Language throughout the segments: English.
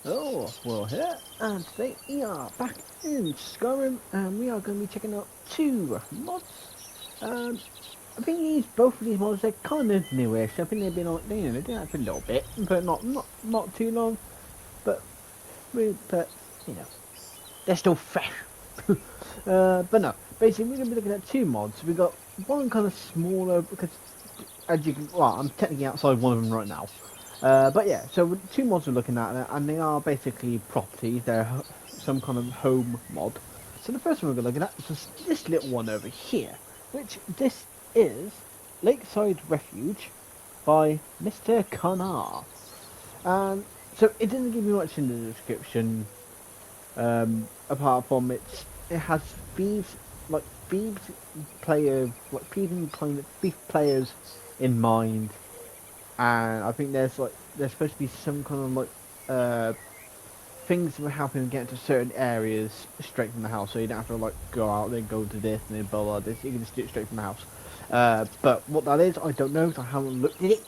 Oh, well here, and today we are back in Skyrim, and we are going to be checking out two mods. Um, I think both of these mods, they're kind of newish. I think they've been on, they've been out for a little bit, but not too long. But but you know, they're still fresh. But no, basically we're going to be looking at two mods. We got one kind of smaller because, as you can, well, I'm technically outside one of them right now. But yeah, so two mods we're looking at, and they are basically properties. They're some kind of home mod. So the first one we're looking at is this little one over here, which this is Lakeside Refuge by Mr. Connor. And so it doesn't give you much in the description, apart from it has thieves like thieves thief players in mind, and I think there's supposed to be some kind of things that will help him get into certain areas straight from the house, so you don't have to go out then go to this and then blah this. You can just do it straight from the house. But what that is, I don't know, because I haven't looked at it.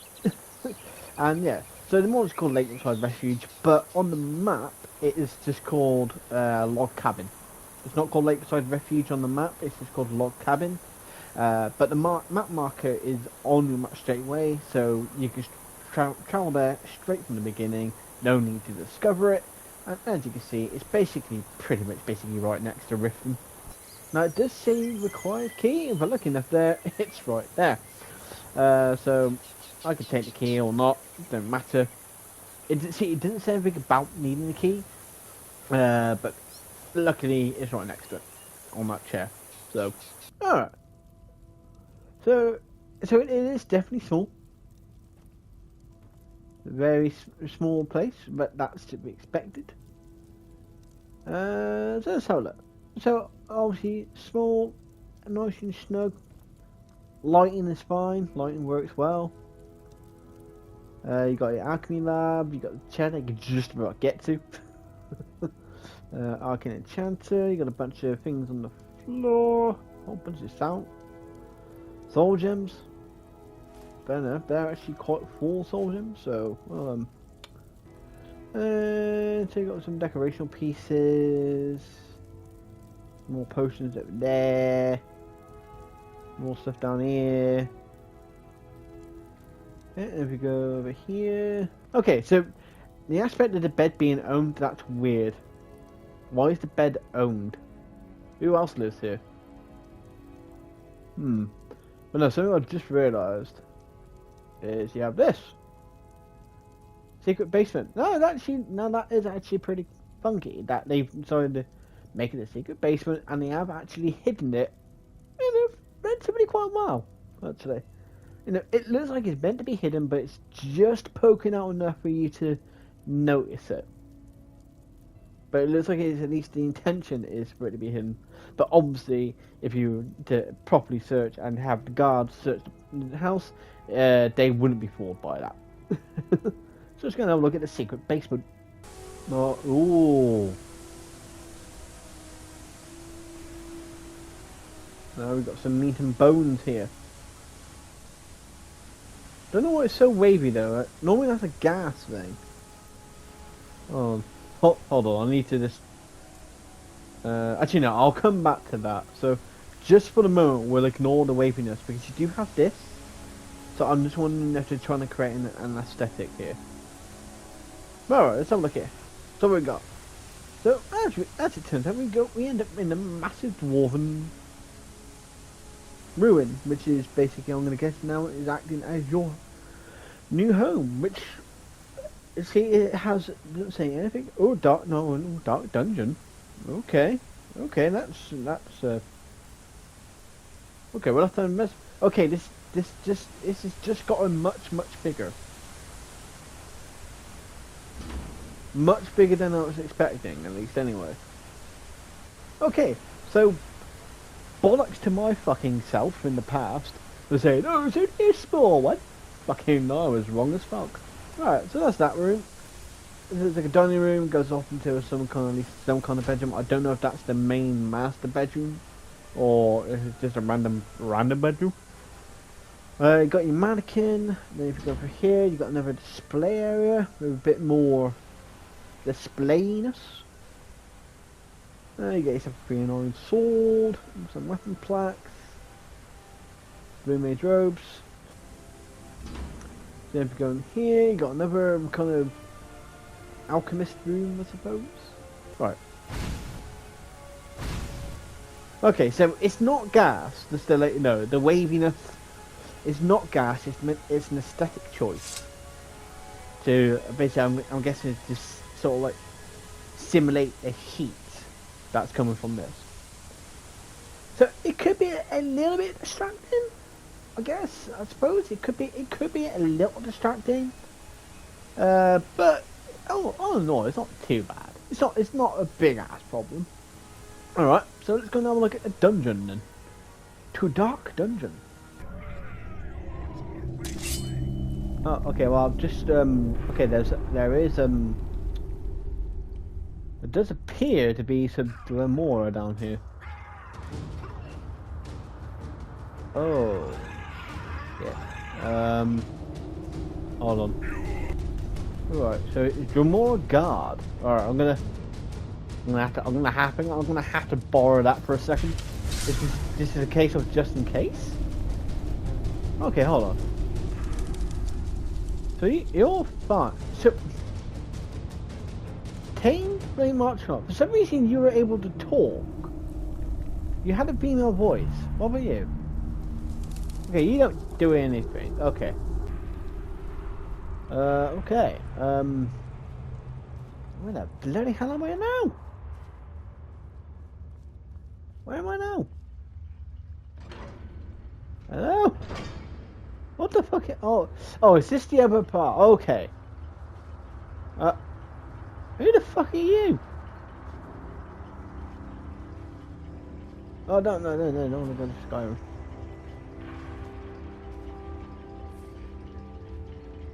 And yeah, so the mod is called Lakeside Refuge, but on the map it is just called Log Cabin. It's not called Lakeside Refuge on the map, it's just called Log Cabin. But the map marker is on your map straight away, so you can travel there straight from the beginning, no need to discover it. And as you can see, it's pretty much right next to Riften. Now it does say required key, if I look enough there, it's right there. So I could take the key or not, don't matter. It didn't say anything about needing the key, but luckily it's right next to it, on that chair. So, alright. So it is definitely small. Very small place, but that's to be expected. So let's have a look. So obviously small, nice and snug. Lighting is fine. Lighting works well. You got your alchemy lab. You got the chair that you can just about get to. Arcane enchanter. You got a bunch of things on the floor. A whole bunch of soul gems. Fair enough, they're actually quite full soul gems, so so you got some decorational pieces, more potions over there, more stuff down here. And if we go over here, okay, so the aspect of the bed being owned, that's weird. Why is the bed owned? Who else lives here? But no, something I've just realised is you have this secret basement. No, that is actually pretty funky. That they've decided to make it a secret basement, and they have actually hidden it relatively quite well. Actually, it looks like it's meant to be hidden, but it's just poking out enough for you to notice it. But it looks like it's at least the intention is for it to be hidden. But obviously, if you were to properly search and have the guards search the house, they wouldn't be fooled by that. So let's go and have a look at the secret basement. Ooh. Now we've got some meat and bones here. Don't know why it's so wavy though. Normally that's a gas thing. Oh, hold on. I need to just. Actually, no. I'll come back to that. So, just for the moment, we'll ignore the waviness because you do have this. So I'm just wondering if they're trying to create an aesthetic here. Alright, let's have a look here. So what we got. So as it turns out, we end up in a massive dwarven ruin, which is basically, I'm gonna guess now, is acting as your new home. Which, see, it doesn't say anything. Oh, dark dungeon. Okay, that's okay. We'll have to mess. Okay, this has just gotten much bigger. Much bigger than I was expecting, at least anyway. Okay, so bollocks to my fucking self in the past for saying, oh, it's only a small one. Fucking no, I was wrong as fuck. Right, so that's that room. There's like a dining room, goes off into some kind of bedroom. I don't know if that's the main master bedroom or if it's just a random bedroom. You got your mannequin. Then if you go over here, you got another display area with a bit more Displayiness. You get yourself a 3-in-1 sword, some weapon plaques, roommate's robes. So if you go in here, you got another kind of alchemist room, I suppose. Right. Okay, so it's not gas, just to let you know. The waviness is not gas, it's an aesthetic choice. So basically I'm guessing it's just sort of like simulate the heat that's coming from this. So it could be a little bit distracting, I guess. I suppose it could be a little distracting. But oh no, it's not too bad. It's not a big ass problem. Alright, so let's go and have a look at the dungeon then. To Dark Dungeon. Oh, okay, well I've just okay, there does appear to be some Remora down here. Oh. Yeah. Hold on. Alright, so it's Remora guard. Alright, I'm gonna have to borrow that for a second. This is a case of just in case. Okay, hold on. So you're fine. So Tame very much not. For some reason you were able to talk. You had a female voice. What about you? Okay, you don't do anything. Okay. Okay. Where the bloody hell am I now? Where am I now? Hello? What the fuck? Oh, is this the other part? Okay. Who the fuck are you? Oh, no, I don't want to go to Skyrim.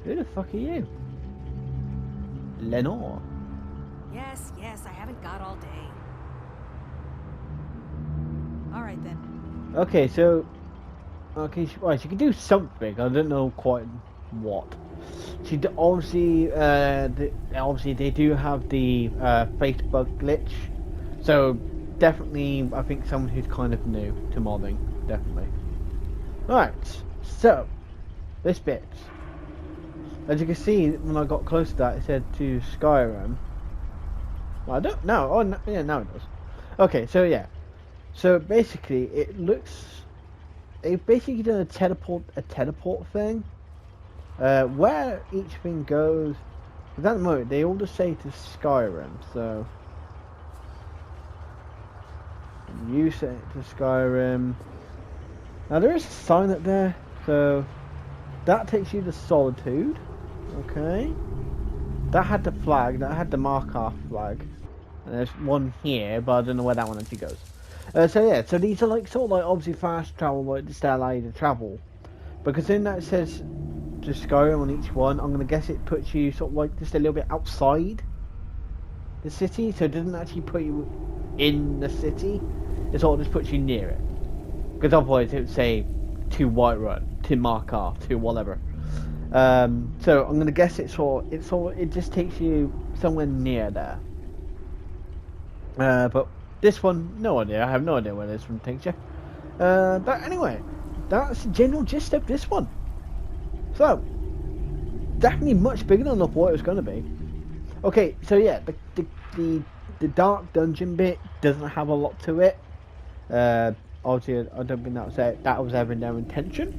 Who the fuck are you? Lenore. Yes, I haven't got all day. Alright then. Okay, so... Okay, right, she can do something. I don't know quite what. She obviously, obviously they do have the Facebook glitch. So, definitely, I think someone who's kind of new to modding. Definitely. Right, so, this bit. As you can see, when I got close to that, it said to Skyrim. Well, I don't know. Oh, no, yeah, now it does. Okay, so yeah. So basically, it looks. They've basically done a teleport thing. Where each thing goes. At that moment, they all just say to Skyrim. So you say it to Skyrim. Now there is a sign up there, so that takes you to Solitude. Okay. That had the flag. That had the Markov flag. And there's one here, but I don't know where that one actually goes. So yeah, so these are like sort of like obviously fast travel, like just allow you to travel. Because then that says to Skyrim on each one, I'm gonna guess it puts you sort of like just a little bit outside the city, so it doesn't actually put you in the city. It sort of just puts you near it. Because otherwise it would say to Whiterun, to Markov, to whatever. So I'm gonna guess it just takes you somewhere near there. But this one, no idea. I have no idea where this one takes you. But anyway, that's the general gist of this one. So, definitely much bigger than I thought it was going to be. Okay, so yeah, the dark dungeon bit doesn't have a lot to it. Obviously, I don't think that was ever their intention.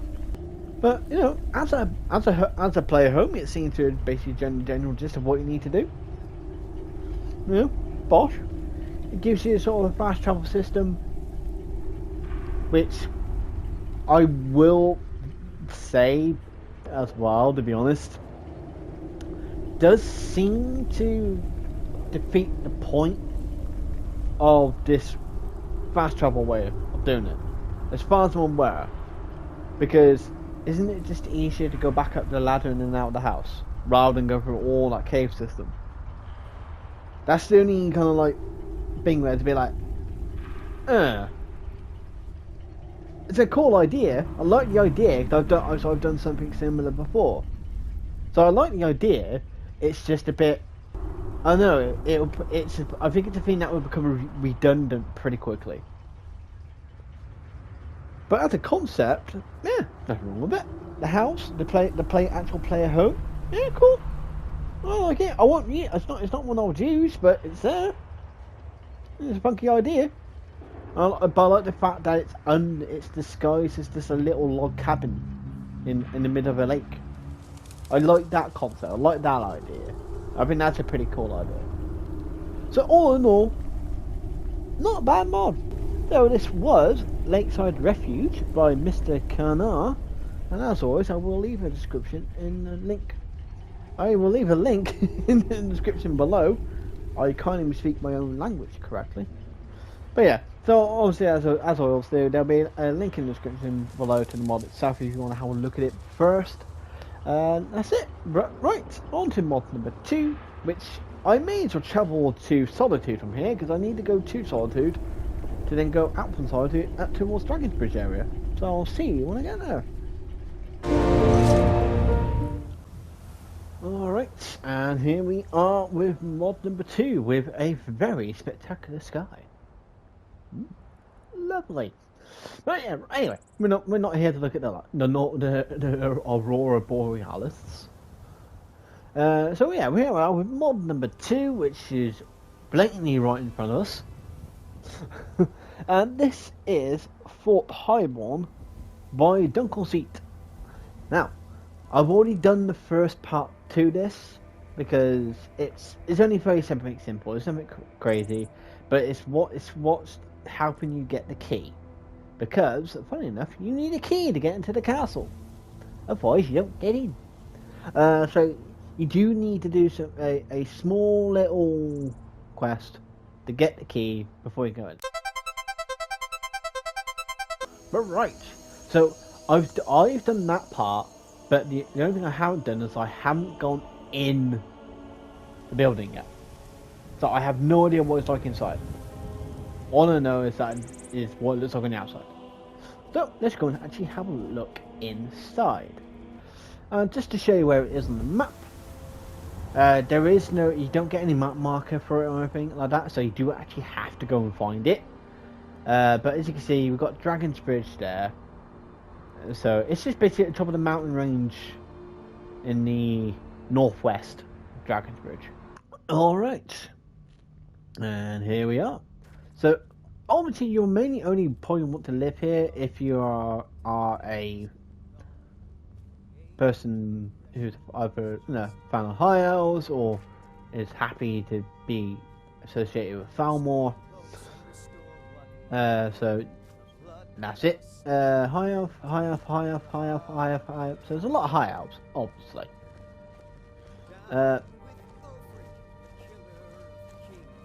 But you know, as a player home, it seems to basically general gist of what you need to do. You know, bosh. It gives you a sort of a fast travel system, which I will say as well, to be honest, does seem to defeat the point of this fast travel way of doing it, as far as I'm aware. Because isn't it just easier to go back up the ladder and then out of the house, rather than go through all that cave system? That's the only kind of like thing where to be like, it's a cool idea. I like the idea because I've done something similar before. So I like the idea. It's just a bit I know it's. I think it's a thing that will become redundant pretty quickly. But as a concept, yeah, nothing wrong with it. The house, actual player home, yeah, cool. I like it. I want yeah. It's not one I would use, but it's there. It's a funky idea. But I like the fact that it's disguised as just a little log cabin in the middle of a lake. I like that concept. I like that idea. I think that's a pretty cool idea. So all in all, not a bad mod. So this was Lakeside Refuge by Mr. Karnar, and as always, I will leave a description in the link. I will leave a link in the description below. I can't even speak my own language correctly. But yeah, so obviously as I always do, there'll be a link in the description below to the mod itself if you want to have a look at it first. And that's it. Right, on to mod number 2, which I may as well travel to Solitude from here, because I need to go to Solitude to then go out from Solitude up towards Dragon's Bridge area. So I'll see you when I get there. Alright, and here we are with mod number 2 with a very spectacular sky. Lovely. But yeah, anyway, we're not here to look at the Aurora Borealis. So yeah, we are with mod number 2, which is blatantly right in front of us. And this is Fort Highborn by Dunkelseat. Now, I've already done the first part to this because it's only very simple. It's nothing crazy, but it's what's helping you get the key. Because, funny enough, you need a key to get into the castle. Otherwise, you don't get in. So, you do need to do a small little quest to get the key before you go in. But right, so I've done that part, but the only thing I haven't done is I haven't gone in the building yet. So I have no idea what it's like inside. All I know is that is what it looks like on the outside. So let's go and actually have a look inside. Just to show you where it is on the map. There is no, you don't get any map marker for it or anything like that, so you do actually have to go and find it. But as you can see, we've got Dragon's Bridge there. So it's just basically at the top of the mountain range in the northwest of Dragon's Bridge. Alright. And here we are. So obviously you're mainly only probably want to live here if you are a person who's either fan of high elves or is happy to be associated with Falmore. So that's it. High elf. So there's a lot of high elves, obviously.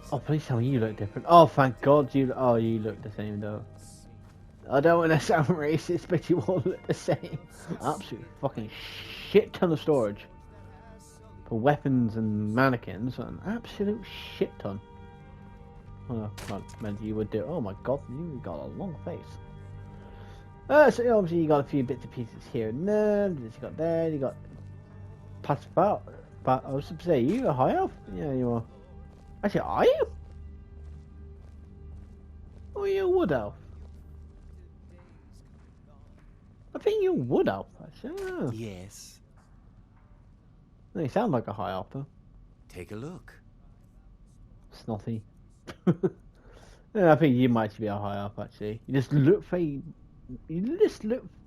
Oh, please tell me you look different. Oh, thank God you look the same though. I don't want to sound racist, but you all look the same. Absolute fucking shit ton of storage for weapons and mannequins. An absolute shit ton. Oh, well, meant you would do. Oh my God, you got a long face. So obviously you got a few bits and pieces here and there. You got there. You got passed about. But I was to say, you a high elf? Yeah, you are. Actually, are you? Or are you a wood elf? I think you're a wood elf, actually. Oh. Yes. You sound like a high elf, though. Take a look. Snotty. Yeah, I think you might be a high elf, actually. You just look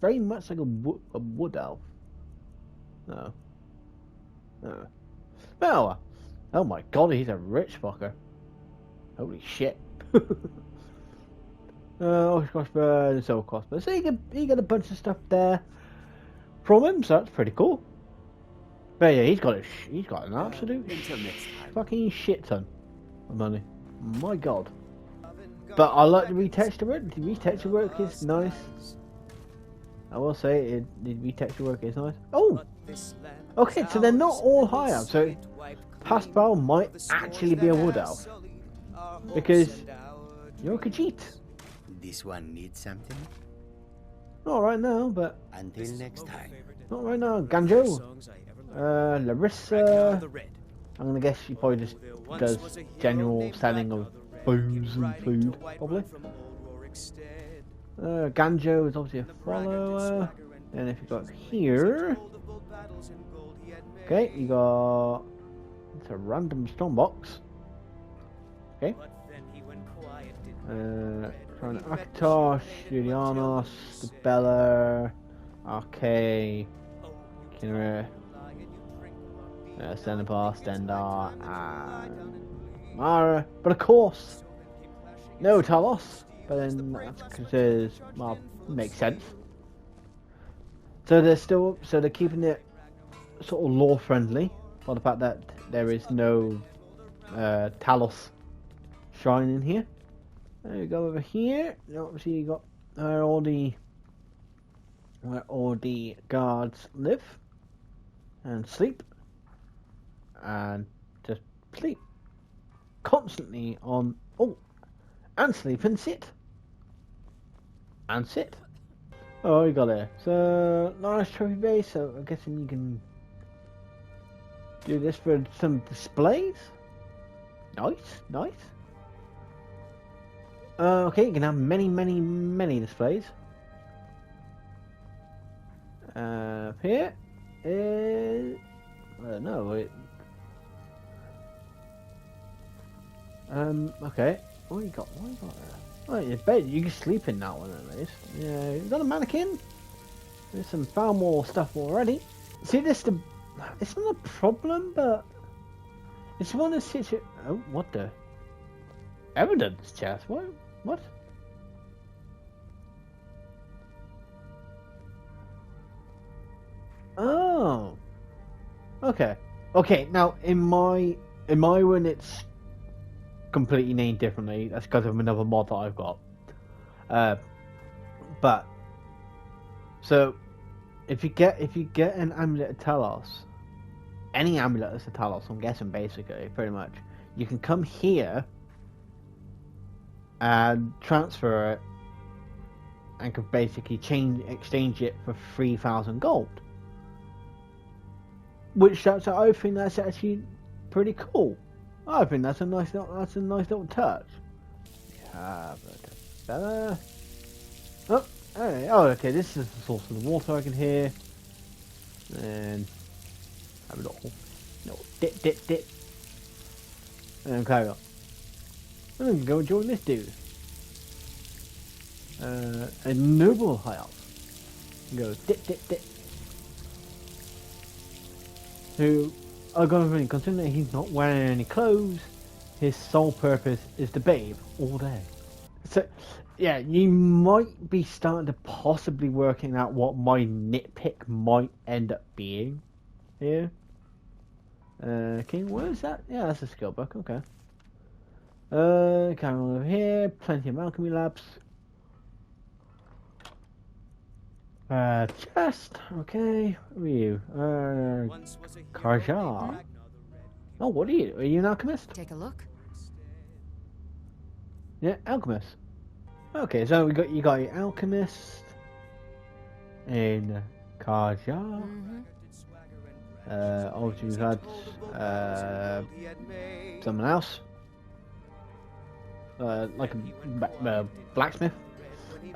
very much like a wood elf. No. No. Well, oh my God, he's a rich fucker. Holy shit. Crossbow and so crossbow. So you get a bunch of stuff there from him, so that's pretty cool. But yeah, he's got an absolute fucking shit ton of money. My God. But I like the retexture work. The retexture work is nice. I will say the retexture work is nice. Oh! Okay, so they're not all high elves. So Pascal might actually be a wood elf. Because you're a Khajiit. This one needs something? Not right now, but... Until next time. Not right now. Ganjo. Larissa. I'm gonna guess she probably just does general selling of booze and food, probably. Ganjo is obviously a follower. And if you got here, okay, you got it's a random stone box. Okay. From Akatosh, Julianos, Bella, Arcade, Kinra, Stenopar, Stendar, and Mara. But of course, no Talos. But then that's because, well, makes sense. So they're keeping it sort of lore friendly for the fact that there is no Talos shrine in here. There you go over here. Obviously you got where all the guards live and sleep and just sleep constantly on and sleep and sit. Oh, you got there. So nice trophy base. So I'm guessing you can do this for some displays. Nice. Okay, you can have many displays. Here is I don't know. Okay. What you got there? Oh, your bed. You can sleep in that one at least. Yeah, you got a mannequin. There's some far more stuff already. See, it's not a problem, but it's one of the oh, what the evidence chest? What? Oh. Okay. Now in my one, it's completely named differently. That's because of another mod that I've got. But so if you get an amulet of Talos, any amulet is a Talos, I'm guessing basically, pretty much, you can come here and transfer it, and could basically exchange it for 3,000 gold. Which I think that's actually pretty cool. I think that's a nice little touch. Yeah, but okay. This is the source of the water I can hear, and have a little dip, and carry on. I'm gonna go join this dude. A noble high elf. Go dip. Who I gotta really consider that he's not wearing any clothes. His sole purpose is to bathe all day. So, yeah, you might be starting to possibly working out what my nitpick might end up being here. Okay, what is that? Yeah, that's a skill book. Okay. Camera over here. Plenty of alchemy labs. Chest. Okay. Who are you? Karja. Oh, what are you? Are you an alchemist? Take a look. Yeah, alchemist. Okay, so you got your alchemist in Karja. Obviously we've had someone else, like a blacksmith.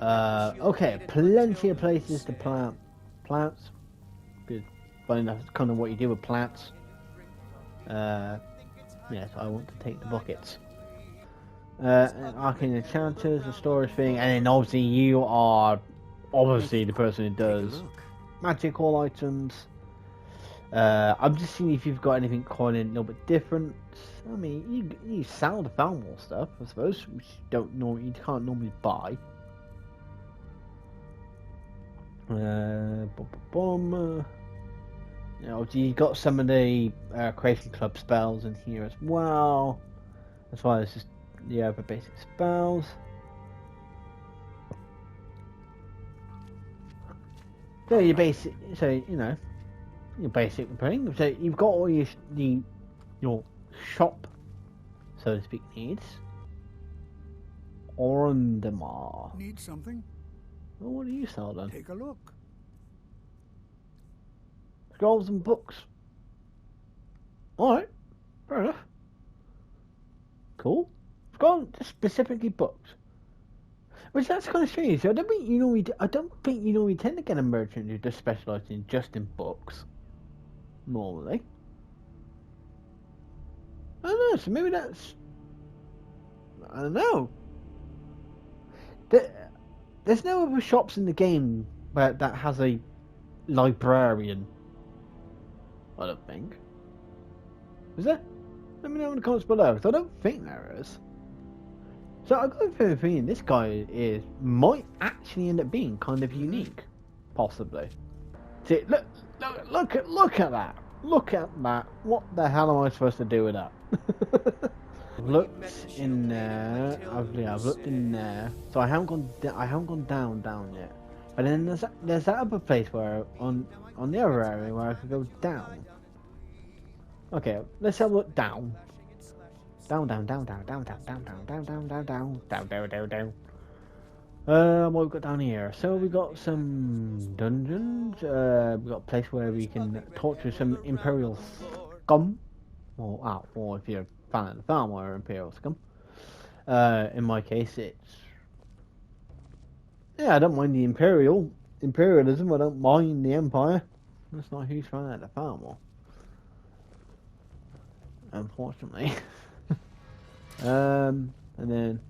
Okay, plenty of places to plant plants. Good. Funny enough, it's kind of what you do with plants. Yes, I want to take the buckets. Arcane enchanters, the storage thing, and then obviously you are the person who does magical items. I'm just seeing if you've got anything quite a little bit different. I mean, you sell the Falmore stuff, I suppose, which you can't normally buy. You got some of the Creation Club spells in here as well, as well as just the other basic spells. So your basic thing. So you've got all your shop, so to speak, needs. Orundamar. Need something? Well, what do you sell then? Take a look. Scrolls and books. Alright. Fair enough. Cool. I've gone specifically books. Which that's kind of strange. I don't think you normally tend to get a merchant who just specialises in just in books. Normally. I don't know, so maybe that's... I don't know. There's no other shops in the game that has a librarian. I don't think. Is there? Let me know in the comments below, because I don't think there is. So I've got a feeling this guy might actually end up being kind of unique. Possibly. See, look at that. Look at that. What the hell am I supposed to do with that? I've looked in there. I've looked in there. So I haven't gone down yet. But then there's that other place where on the other area where I could go down. Okay, let's have a look down. Down. What we've got down here? So we got some dungeons. We got a place where we can torture some Imperial scum. Or if you're a fan of the farm, or Imperial scum. In my case, it's I don't mind the imperialism. I don't mind the Empire. That's not a huge fan of the farm war. Unfortunately. And then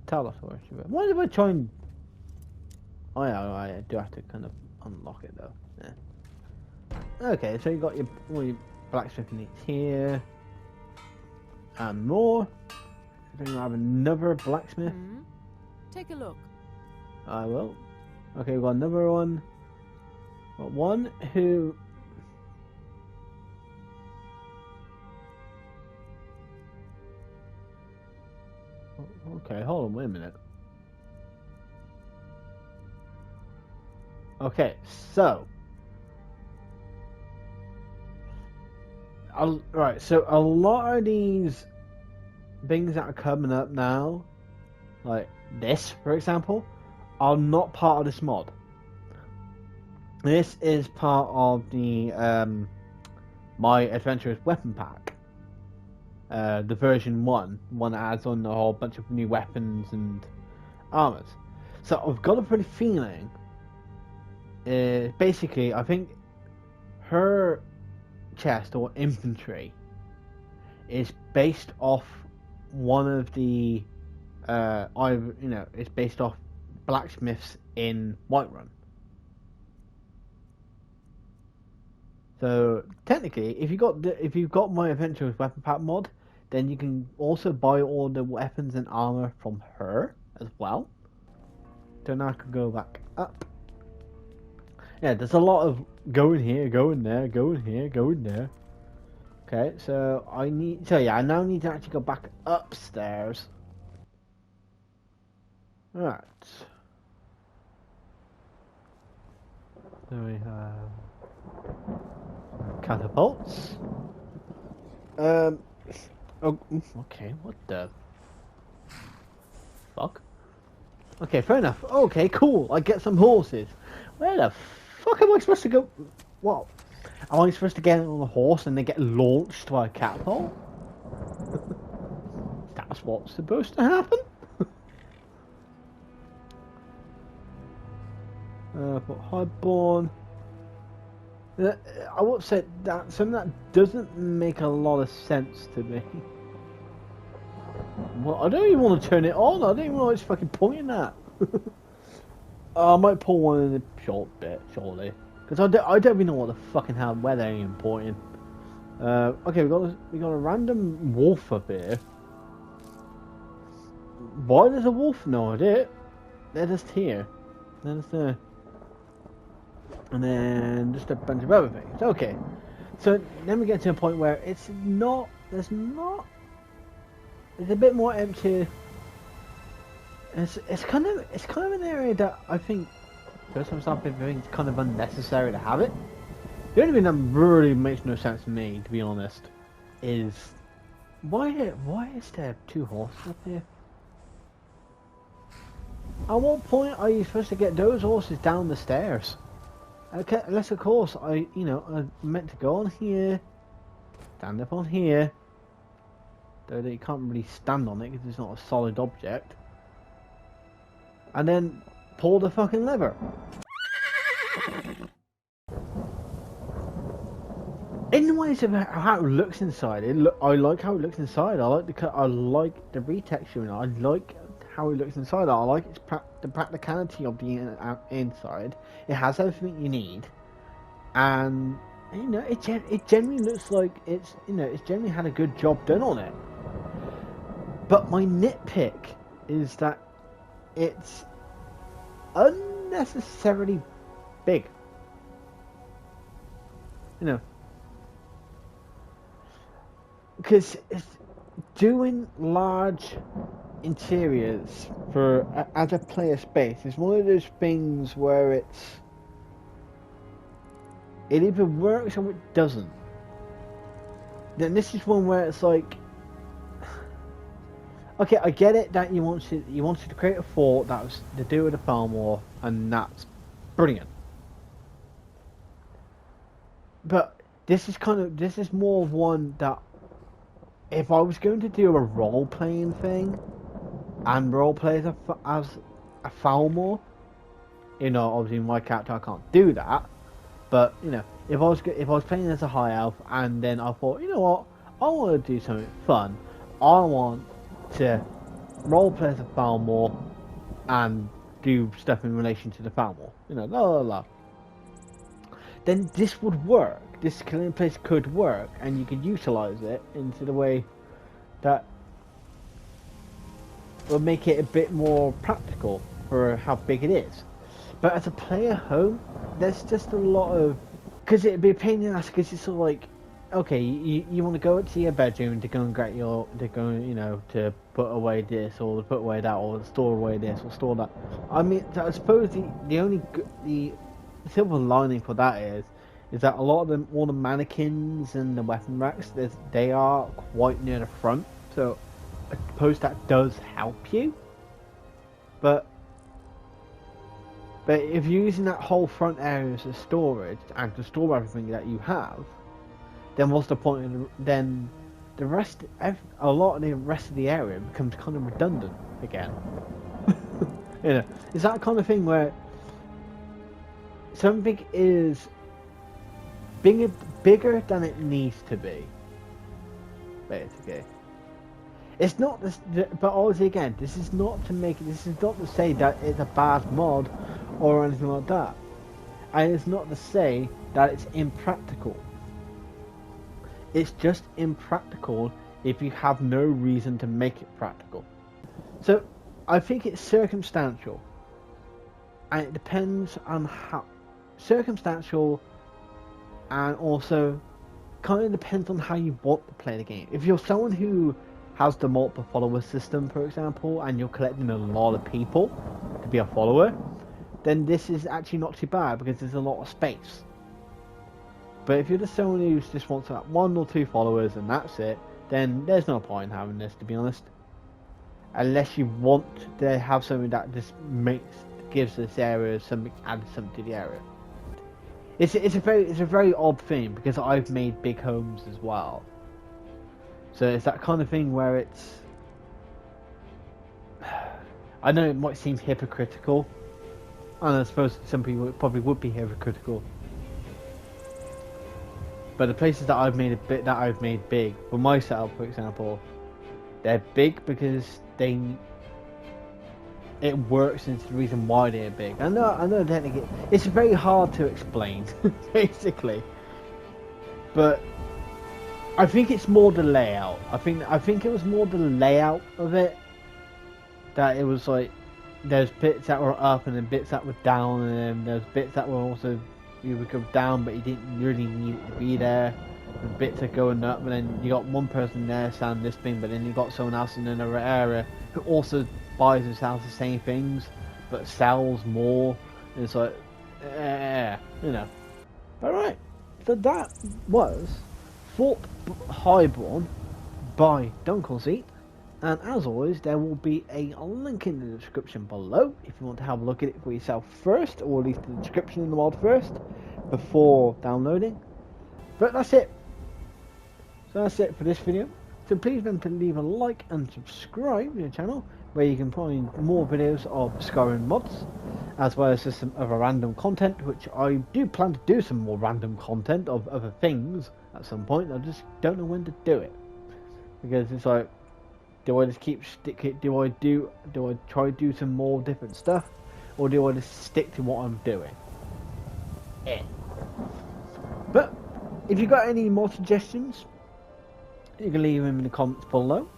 tell us where she went. Why did I try and... Oh yeah, I do have to kind of unlock it though. Yeah. Okay, so you got all your blacksmithing needs here. And more. Then you have another blacksmith. Take a look. I will. Okay, we've got another one. Got one who... Okay, hold on, wait a minute. Okay, so... Right, so a lot of these things that are coming up now, like this, for example, are not part of this mod. This is part of the My Adventurous Weapon Pack. The version 1 that adds on a whole bunch of new weapons and armors. So I've got a pretty feeling, basically, I think her chest or infantry is based off one of the, it's based off blacksmiths in Whiterun. So technically, if you've got My Adventurous Weapon Pack mod, then you can also buy all the weapons and armor from her as well. So now I can go back up. Yeah, there's a lot of going here, going there, going here, going there. Okay, so I now need to actually go back upstairs. Right. So we have catapults. Oh, okay, what the fuck? Okay, fair enough. Okay, cool. I get some horses. Where the fuck am I supposed to go? What? Am I supposed to get on a horse and then get launched by a catapult? That's what's supposed to happen? But Highborn. I would say that something that doesn't make a lot of sense to me. Well, I don't even want to turn it on. I don't even know what it's fucking pointing at. I might pull one in a short bit, shortly, because I don't even know what the fucking hell where they're even pointing. Okay, we got a random wolf up here. Why there's a wolf? No idea. They're just here. They're just there. And then just a bunch of other things. Okay, so then we get to a point where it's a bit more empty. It's kind of an area that I think personally it's kind of unnecessary to have it. The only thing that really makes no sense to me, to be honest, is why is there 2 horses up here? At what point are you supposed to get those horses down the stairs? Okay, unless of course I meant to go on here, stand up on here, though you can't really stand on it because it's not a solid object, and then pull the fucking lever. In the ways of how it looks inside, I like how it looks inside. I like the retexturing. I like how it looks inside. I like the practicality of the inside. It has everything you need, and it generally looks like it's generally had a good job done on it. But my nitpick is that it's unnecessarily big. Because it's doing large interiors as a player space is one of those things where it either works or it doesn't. Then this is one where it's like, okay, I get it that you wanted to create a fort that was to do with the Farm War, and that's brilliant. But this is more of one that, if I was going to do a role-playing thing and role-play as a Falmore, obviously my character I can't do that, but if I was playing as a high elf and then I thought, you know what, I want to do something fun, I want to role-play as a Falmore and do stuff in relation to the Falmore, then this would work. This killing place could work, and you could utilize it into the way that will make it a bit more practical for how big it is. But as a player home, there's just a lot of, because it'd be a pain in the ass, because it's sort of like, okay, you want to go up to your bedroom to go and get to put away this or put away that or store away this or store that. I mean, I suppose the silver lining for that is that a lot of all the mannequins and the weapon racks, they are quite near the front, so I suppose that does help you. But if you're using that whole front area as storage and to store everything that you have, then what's the point? Then a lot of the rest of the area becomes kind of redundant again. It's that kind of thing where something is bigger than it needs to be, basically. It's not this, but obviously again, this is not to say that it's a bad mod or anything like that, and it's not to say that it's impractical. It's just impractical if you have no reason to make it practical. So I think it's circumstantial, and it depends on how circumstantial. And also, kind of depends on how you want to play the game. If you're someone who has the multiple follower system, for example, and you're collecting a lot of people to be a follower, then this is actually not too bad because there's a lot of space. But if you're just someone who just wants to have 1 or 2 followers and that's it, then there's no point in having this, to be honest. Unless you want to have something that just gives this area something, adds something to the area. It's a very odd thing because I've made big homes as well. So it's that kind of thing where it's, I know it might seem hypocritical, and I suppose some people probably would be hypocritical. But the places that I've made big for my setup, for example, they're big because it works into the reason why they're big. I know technically it's very hard to explain, basically. But I think it's more the layout. I think it was more the layout of it, that it was like there's bits that were up and then bits that were down, and then there's bits that were also you would go down but you didn't really need it to be there. The bits are going up, and then you got one person there selling this thing, but then you got someone else in another area who also buys and sells the same things but sells more, and it's like Alright, so that was Fort Highborn by Dunkelseat, and as always there will be a link in the description below if you want to have a look at it for yourself first, or at least the description in the world first before downloading. But that's it. So that's it for this video. So please remember to leave a like and subscribe to the channel, where you can find more videos of Skyrim mods, as well as just some other random content, which I do plan to do some more random content of other things at some point. I just don't know when to do it, because it's like, do I just keep sticking? Do I try to do some more different stuff, or do I just stick to what I'm doing? Yeah. But if you've got any more suggestions, you can leave them in the comments below,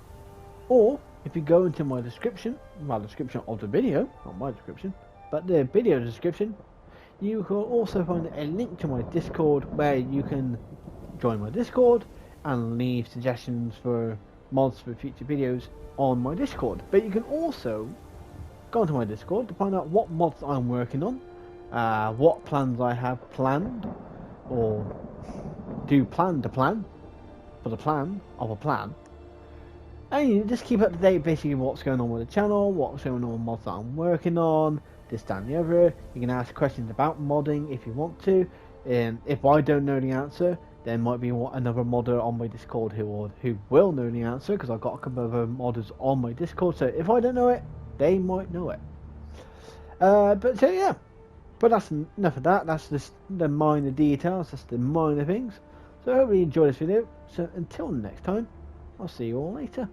or if you go into my description of the video, not my description, but the video description, you can also find a link to my Discord, where you can join my Discord and leave suggestions for mods for future videos on my Discord. But you can also go onto my Discord to find out what mods I'm working on, what plans I have planned, or do plan to plan for the plan of a plan, and you just keep up to date basically what's going on with the channel, what's going on with mods that I'm working on, this, that and the other. You can ask questions about modding if you want to, and if I don't know the answer, there might be another modder on my Discord who will know the answer, because I've got a couple of other modders on my Discord, so if I don't know it, they might know it. But so yeah, but that's enough of that. That's just the minor details, that's the minor things. So I hope you enjoyed this video. So until next time, I'll see you all later.